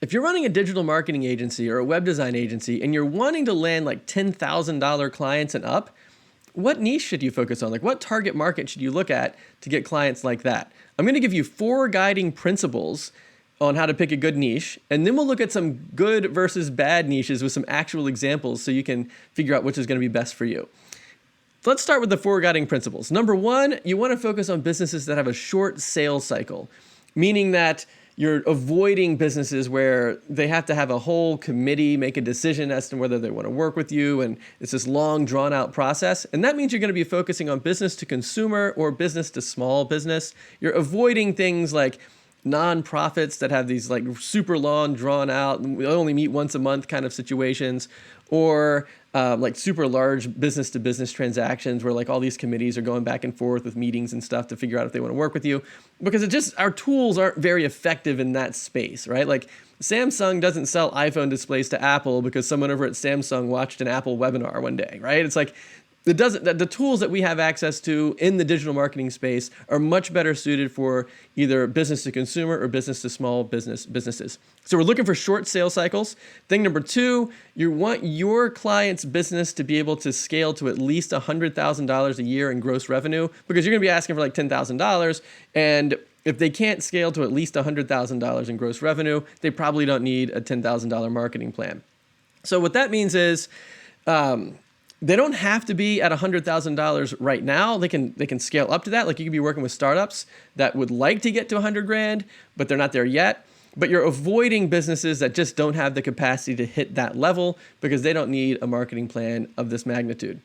If you're running a digital marketing agency or a web design agency and you're wanting to land like $10,000 clients and up, what niche should you focus on? Like what target market should you look at to get clients like that? I'm going to give you 4 guiding principles on how to pick a good niche, and then we'll look at some good versus bad niches with some actual examples so you can figure out which is going to be best for you. So let's start with the 4 guiding principles. Number 1, you want to focus on businesses that have a short sales cycle, meaning that you're avoiding businesses where they have to have a whole committee make a decision as to whether they want to work with you, and it's this long, drawn-out process. And that means you're going to be focusing on business to consumer or business to small business. You're avoiding things like nonprofits that have these like super long, drawn-out, we only meet once a month kind of situations, or like super large business-to-business transactions where like all these committees are going back and forth with meetings and stuff to figure out if they want to work with you, because our tools aren't very effective in that space, right? Like Samsung doesn't sell iPhone displays to Apple because someone over at Samsung watched an Apple webinar one day, right? It's like the tools that we have access to in the digital marketing space are much better suited for either business to consumer or business to small businesses. So we're looking for short sales cycles. Thing number 2, you want your client's business to be able to scale to at least $100,000 a year in gross revenue, because you're going to be asking for like $10,000. And if they can't scale to at least $100,000 in gross revenue, they probably don't need a $10,000 marketing plan. So what that means is, they don't have to be at $100,000 right now. They can scale up to that. Like you could be working with startups that would like to get to $100,000, but they're not there yet. But you're avoiding businesses that just don't have the capacity to hit that level because they don't need a marketing plan of this magnitude.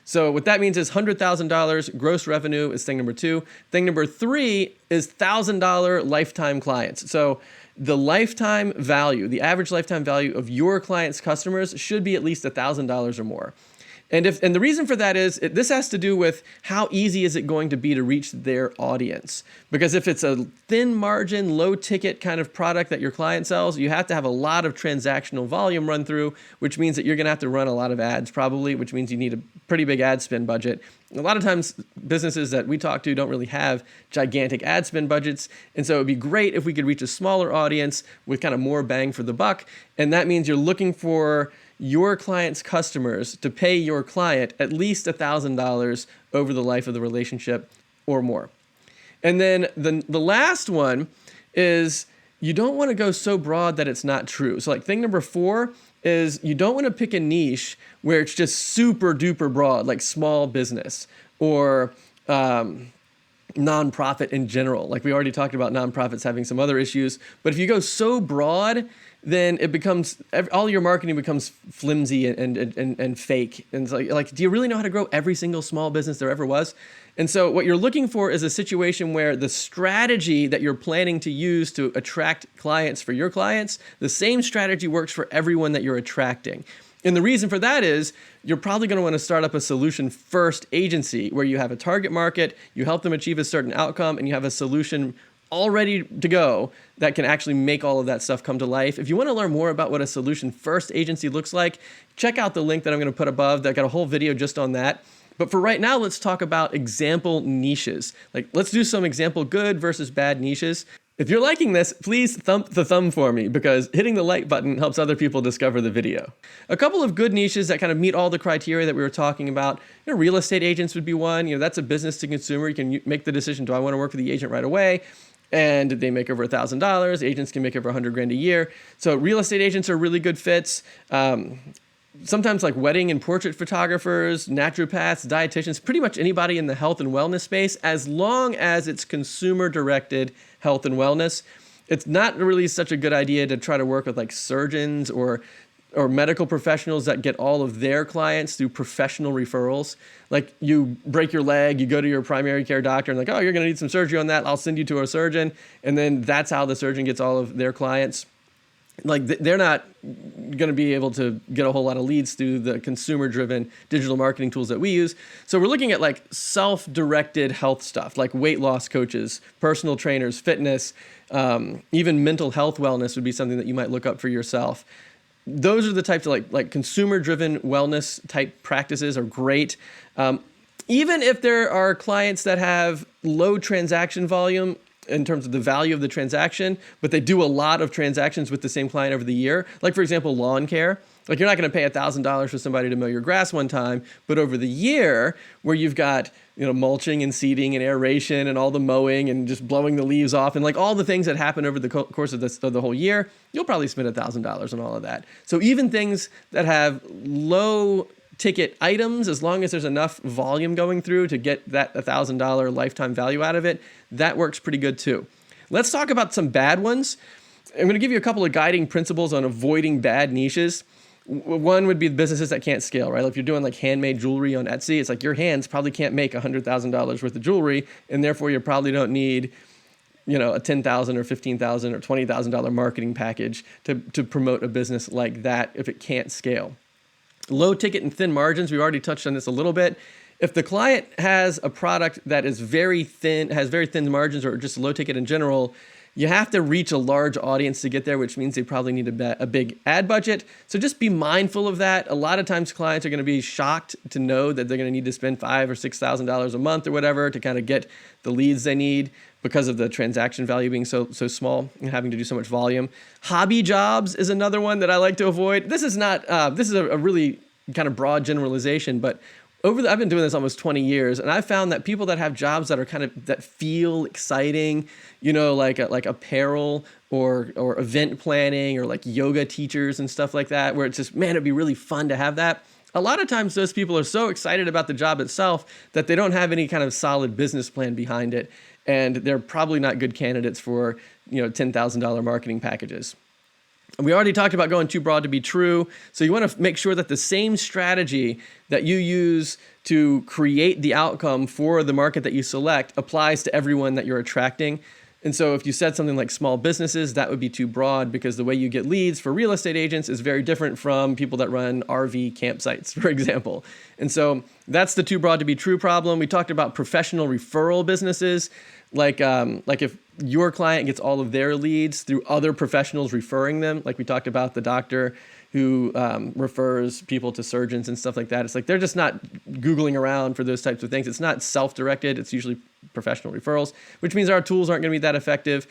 So what that means is $100,000 gross revenue is thing number 2. Thing number 3 is $1,000 lifetime clients. So the lifetime value, the average lifetime value of your client's customers should be at least $1,000 or more. And the reason for that is this has to do with how easy is it going to be to reach their audience. Because if it's a thin margin, low ticket kind of product that your client sells, you have to have a lot of transactional volume run through, which means that you're going to have to run a lot of ads probably, which means you need a pretty big ad spend budget. A lot of times businesses that we talk to don't really have gigantic ad spend budgets. And so it would be great if we could reach a smaller audience with kind of more bang for the buck. And that means you're looking for your client's customers to pay your client at least $1,000 over the life of the relationship or more. And then the last one is you don't want to go so broad that it's not true. So like thing number 4 is you don't want to pick a niche where it's just super duper broad, like small business or nonprofit in general. Like we already talked about nonprofits having some other issues, but if you go so broad, then it becomes, all your marketing becomes flimsy and fake. And it's like, do you really know how to grow every single small business there ever was? And so what you're looking for is a situation where the strategy that you're planning to use to attract clients for your clients, the same strategy works for everyone that you're attracting. And the reason for that is you're probably going to want to start up a solution first agency where you have a target market, you help them achieve a certain outcome, and you have a solution all ready to go that can actually make all of that stuff come to life. If you want to learn more about what a solution first agency looks like, check out the link that I'm going to put above. That got a whole video just on that. But for right now, let's talk about example niches. Like, let's do some example good versus bad niches. If you're liking this, please thump the thumb for me, because hitting the like button helps other people discover the video. A couple of good niches that kind of meet all the criteria that we were talking about. Real estate agents would be one. That's a business to consumer. You can make the decision, do I want to work for the agent right away? And they make over $1,000. Agents can make over $100,000 a year. So real estate agents are really good fits. Sometimes like wedding and portrait photographers, naturopaths, dietitians, pretty much anybody in the health and wellness space, as long as it's consumer-directed health and wellness. It's not really such a good idea to try to work with like surgeons or medical professionals that get all of their clients through professional referrals. Like you break your leg, you go to your primary care doctor and like, oh, you're going to need some surgery on that. I'll send you to a surgeon. And then that's how the surgeon gets all of their clients. Like they're not going to be able to get a whole lot of leads through the consumer-driven digital marketing tools that we use. So we're looking at like self-directed health stuff, like weight loss coaches, personal trainers, fitness, even mental health wellness would be something that you might look up for yourself. Those are the types of like consumer-driven wellness type practices are great. Even if there are clients that have low transaction volume, in terms of the value of the transaction, but they do a lot of transactions with the same client over the year. Like, for example, lawn care. Like, you're not going to pay $1,000 for somebody to mow your grass one time, but over the year, where you've got, mulching and seeding and aeration and all the mowing and just blowing the leaves off and like all the things that happen over the course of the whole year, you'll probably spend $1,000 on all of that. So even things that have low ticket items, as long as there's enough volume going through to get that $1,000 lifetime value out of it, that works pretty good too. Let's talk about some bad ones. I'm going to give you a couple of guiding principles on avoiding bad niches. One would be the businesses that can't scale, right? If you're doing like handmade jewelry on Etsy, it's like your hands probably can't make $100,000 worth of jewelry, and therefore you probably don't need, a $10,000 or $15,000 or $20,000 marketing package to promote a business like that if it can't scale. Low ticket and thin margins, we've already touched on this a little bit. If the client has a product that is very thin, has very thin margins, or just low ticket in general, you have to reach a large audience to get there, which means they probably need a big ad budget. So just be mindful of that. A lot of times clients are going to be shocked to know that they're going to need to spend $5,000 or $6,000 a month or whatever to kind of get the leads they need because of the transaction value being so small and having to do so much volume. Hobby jobs is another one that I like to avoid. This is a really kind of broad generalization, but I've been doing this almost 20 years, and I've found that people that have jobs that are that feel exciting, like apparel or event planning or like yoga teachers and stuff like that, where it's just, man, it'd be really fun to have that. A lot of times those people are so excited about the job itself that they don't have any kind of solid business plan behind it, and they're probably not good candidates for, $10,000 marketing packages. We already talked about going too broad to be true. So you want to make sure that the same strategy that you use to create the outcome for the market that you select applies to everyone that you're attracting. And so if you said something like small businesses, that would be too broad, because the way you get leads for real estate agents is very different from people that run RV campsites, for example. And so that's the too broad to be true problem. We talked about professional referral businesses, like if your client gets all of their leads through other professionals referring them, like we talked about the doctor who refers people to surgeons and stuff like that. It's like they're just not Googling around for those types of things. It's not self-directed. It's usually professional referrals, which means our tools aren't going to be that effective.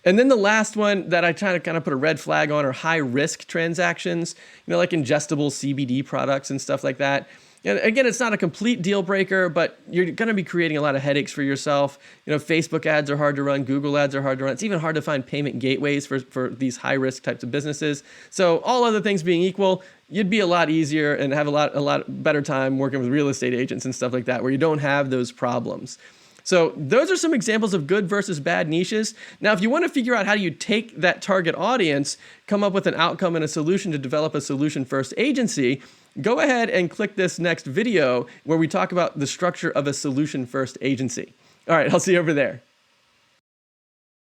And then the last one that I try to kind of put a red flag on are high-risk transactions, like ingestible CBD products and stuff like that. And again, it's not a complete deal breaker, but you're going to be creating a lot of headaches for yourself. Facebook ads are hard to run. Google ads are hard to run. It's even hard to find payment gateways for these high-risk types of businesses. So all other things being equal, you'd be a lot easier and have a lot better time working with real estate agents and stuff like that, where you don't have those problems. So those are some examples of good versus bad niches. Now, if you want to figure out how you take that target audience, come up with an outcome and a solution to develop a solution-first agency, go ahead and click this next video where we talk about the structure of a solution-first agency. All right, I'll see you over there.